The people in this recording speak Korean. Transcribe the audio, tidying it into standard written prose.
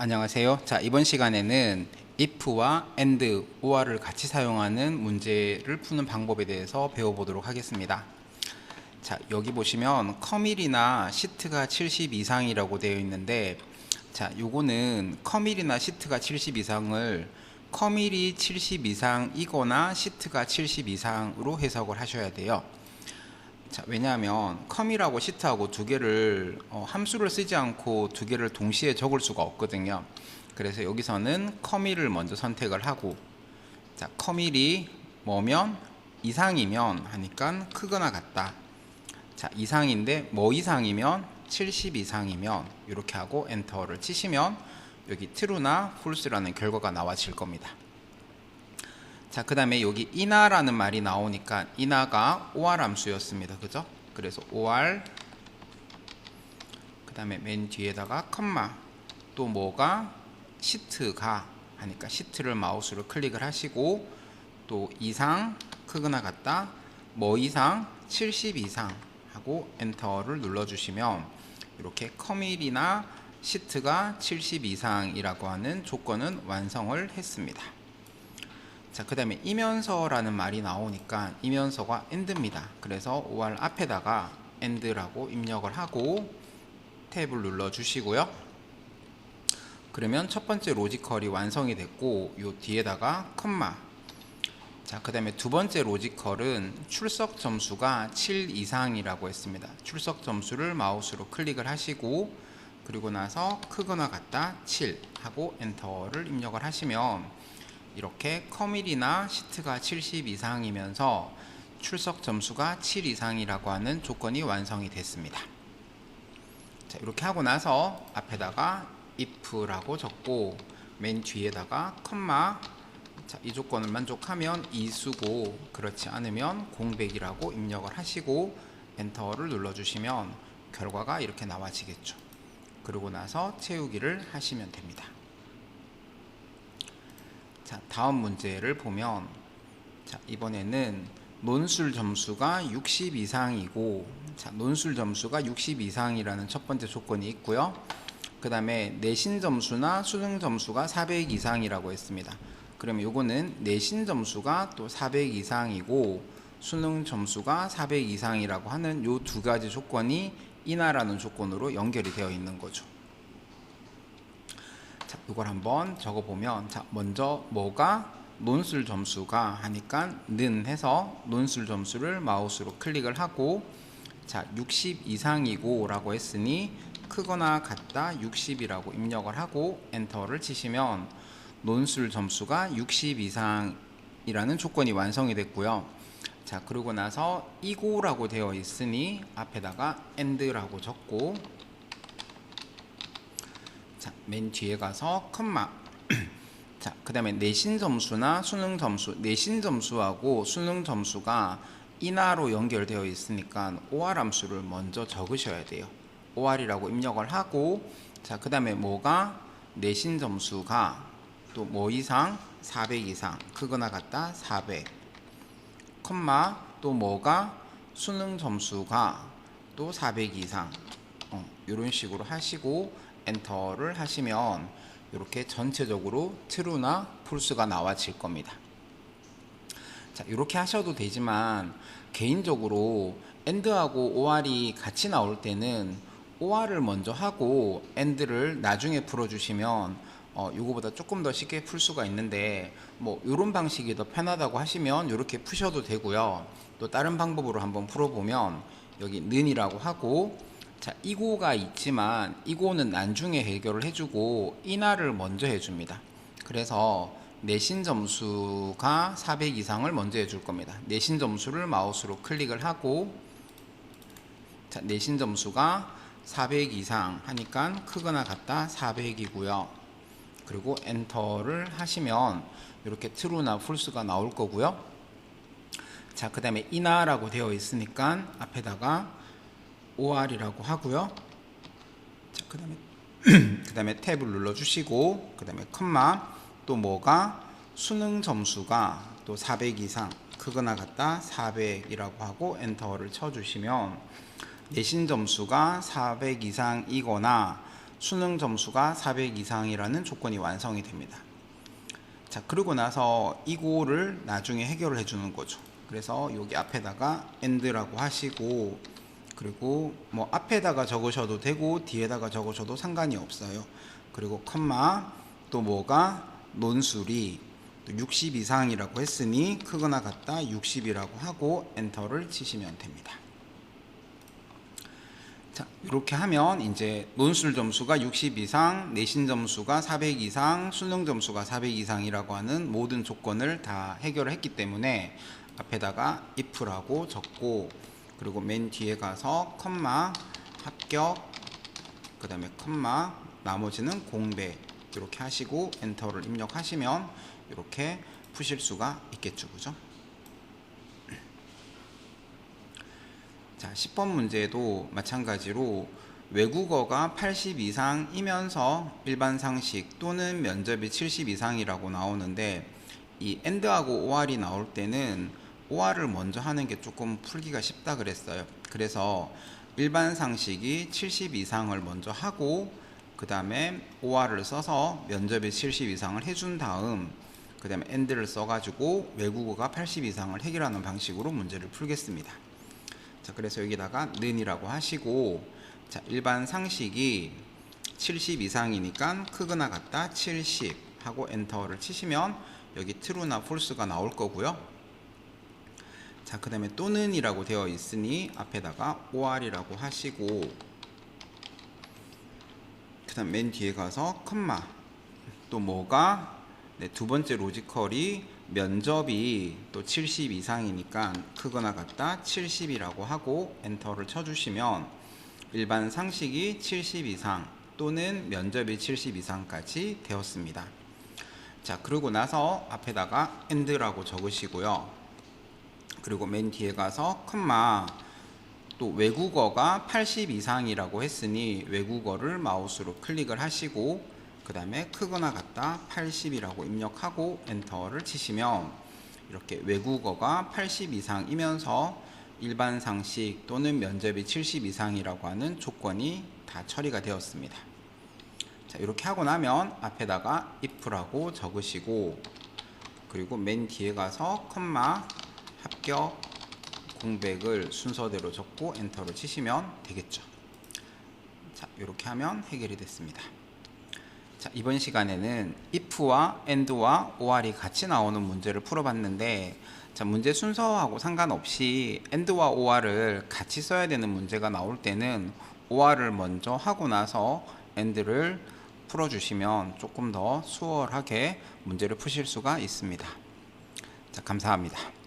안녕하세요. 자, 이번 시간에는 if와 and, or를 같이 사용하는 문제를 푸는 방법에 대해서 배워보도록 하겠습니다. 자, 여기 보시면 커밀이나 시트가 70 이상이라고 되어 있는데, 자, 요거는 커밀이나 시트가 70 이상을 커밀이 70 이상이거나 시트가 70 이상으로 해석을 하셔야 돼요. 자, 왜냐하면 컴이라고 시트하고 두 개를 함수를 쓰지 않고 두 개를 동시에 적을 수가 없거든요. 그래서 여기서는 커밀을 먼저 선택을 하고, 자, 커밀이 뭐면 이상이면 하니까 크거나 같다. 자, 이상인데 뭐 이상이면 70 이상이면 이렇게 하고 엔터를 치시면 여기 true나 false라는 결과가 나와질 겁니다. 자, 그 다음에 여기 in아라는 말이 나오니까 in아가 or 함수였습니다. 그죠? 그래서 or, 그 다음에 맨 뒤에다가 컴마, 또 뭐가 시트가 하니까 시트를 마우스로 클릭을 하시고, 또 이상 크거나 같다, 뭐 이상 70 이상 하고 엔터를 눌러주시면 이렇게 커밀이나 시트가 70 이상이라고 하는 조건은 완성을 했습니다. 자, 그 다음에 이면서라는 말이 나오니까 이면서가 and입니다. 그래서 or 앞에다가 and라고 입력을 하고 탭을 눌러 주시고요. 그러면 첫 번째 로지컬이 완성이 됐고, 요 뒤에다가 컴마. 자, 그 다음에 두 번째 로지컬은 출석 점수가 7 이상이라고 했습니다. 출석 점수를 마우스로 클릭을 하시고, 그리고 나서 크거나 같다 7 하고 엔터를 입력을 하시면 이렇게 커밀이나 시트가 70 이상이면서 출석 점수가 7 이상이라고 하는 조건이 완성이 됐습니다. 자, 이렇게 하고 나서 앞에다가 if라고 적고 맨 뒤에다가 컴마. 자, 이 조건을 만족하면 이수고 그렇지 않으면 공백이라고 입력을 하시고 엔터를 눌러주시면 결과가 이렇게 나와지겠죠. 그러고 나서 채우기를 하시면 됩니다. 자, 다음 문제를 보면, 자, 이번에는 논술 점수가 60 이상이고, 자, 논술 점수가 60 이상이라는 첫 번째 조건이 있고요. 그 다음에 내신 점수나 수능 점수가 400 이상이라고 했습니다. 그러면 요거는 내신 점수가 또 400 이상이고 수능 점수가 400 이상이라고 하는 요 두 가지 조건이 인하라는 조건으로 연결이 되어 있는 거죠. 자, 이걸 한번 적어보면, 자, 먼저 뭐가 논술 점수가 하니까 는 해서 논술 점수를 마우스로 클릭을 하고, 자, 60 이상이고 라고 했으니 크거나 같다 60이라고 입력을 하고 엔터를 치시면 논술 점수가 60 이상이라는 조건이 완성이 됐고요. 자, 그러고 나서 이고라고 되어 있으니 앞에다가 and라고 적고, 자, 맨 뒤에 가서 컴마. 자, 그 다음에 내신 점수나 수능 점수, 내신 점수하고 수능 점수가 인하로 연결되어 있으니까 or 함수를 먼저 적으셔야 돼요. or이라고 입력을 하고, 자, 그 다음에 뭐가 내신 점수가 또 뭐 이상 400 이상 크거나 같다 400 컴마, 또 뭐가 수능 점수가 또 400 이상 이런 식으로 하시고 엔터를 하시면 이렇게 전체적으로 true나 false가 나와질 겁니다. 자, 이렇게 하셔도 되지만 개인적으로 and하고 or이 같이 나올 때는 or를 먼저 하고 and를 나중에 풀어주시면 이거보다 조금 더 쉽게 풀 수가 있는데, 뭐 이런 방식이 더 편하다고 하시면 이렇게 푸셔도 되고요. 또 다른 방법으로 한번 풀어보면 여기 는이라고 하고, 자, 이고가 있지만 이고는 나중에 해결을 해주고 인하를 먼저 해줍니다. 그래서 내신 점수가 400 이상을 먼저 해줄 겁니다. 내신 점수를 마우스로 클릭을 하고, 자, 내신 점수가 400 이상 하니까 크거나 같다 400이고요. 그리고 엔터를 하시면 이렇게 true나 false가 나올 거고요. 자, 그 다음에 인하라고 되어 있으니까 앞에다가 or이라고 하고요. 자, 그 다음에 탭을 눌러 주시고, 그 다음에 컴마, 또 뭐가 수능 점수가 또 400 이상 크거나 같다 400이라고 하고 엔터를 쳐 주시면 내신 점수가 400 이상이거나 수능 점수가 400 이상이라는 조건이 완성이 됩니다. 자, 그러고 나서 이거를 나중에 해결을 해주는 거죠. 그래서 여기 앞에다가 and라고 하시고, 그리고 뭐 앞에다가 적으셔도 되고 뒤에다가 적으셔도 상관이 없어요. 그리고 컴마 또 뭐가 논술이 60 이상이라고 했으니 크거나 같다 60이라고 하고 엔터를 치시면 됩니다. 자, 이렇게 하면 이제 논술 점수가 60 이상, 내신 점수가 400 이상, 수능 점수가 400 이상이라고 하는 모든 조건을 다 해결을 했기 때문에 앞에다가 if라고 적고, 그리고 맨 뒤에 가서 컴마 합격, 그 다음에 컴마 나머지는 공배 이렇게 하시고 엔터를 입력하시면 이렇게 푸실 수가 있겠죠. 그죠? 자, 10번 문제도 마찬가지로 외국어가 80 이상이면서 일반 상식 또는 면접이 70 이상이라고 나오는데, 이 and하고 or이 나올 때는 or을 먼저 하는 게 조금 풀기가 쉽다 그랬어요. 그래서 일반 상식이 70 이상을 먼저 하고 그 다음에 or를 써서 면접이 70 이상을 해준 다음 그 다음에 and를 써가지고 외국어가 80 이상을 해결하는 방식으로 문제를 풀겠습니다. 자, 그래서 여기다가 는이라고 하시고, 자, 일반 상식이 70 이상이니까 크거나 같다 70 하고 엔터를 치시면 여기 true나 false가 나올 거고요. 자, 그 다음에 또는이라고 되어 있으니 앞에다가 or이라고 하시고, 그 다음 맨 뒤에 가서 컴마 또 뭐가 두 번째 로지컬이 면접이 또 70 이상이니까 크거나 같다 70이라고 하고 엔터를 쳐주시면 일반 상식이 70 이상 또는 면접이 70 이상까지 되었습니다. 자, 그러고 나서 앞에다가 and라고 적으시고요. 그리고 맨 뒤에 가서 컴마 또 외국어가 80 이상이라고 했으니 외국어를 마우스로 클릭을 하시고 그 다음에 크거나 같다 80이라고 입력하고 엔터를 치시면 이렇게 외국어가 80 이상이면서 일반 상식 또는 면접이 70 이상이라고 하는 조건이 다 처리가 되었습니다. 자, 이렇게 하고 나면 앞에다가 if라고 적으시고, 그리고 맨 뒤에 가서 컴마 합격 공백을 순서대로 적고 엔터를 치시면 되겠죠. 자, 이렇게 하면 해결이 됐습니다. 자, 이번 시간에는 if와 and와 or이 같이 나오는 문제를 풀어봤는데, 자, 문제 순서하고 상관없이 and와 or을 같이 써야 되는 문제가 나올 때는 or를 먼저 하고 나서 and를 풀어주시면 조금 더 수월하게 문제를 푸실 수가 있습니다. 자, 감사합니다.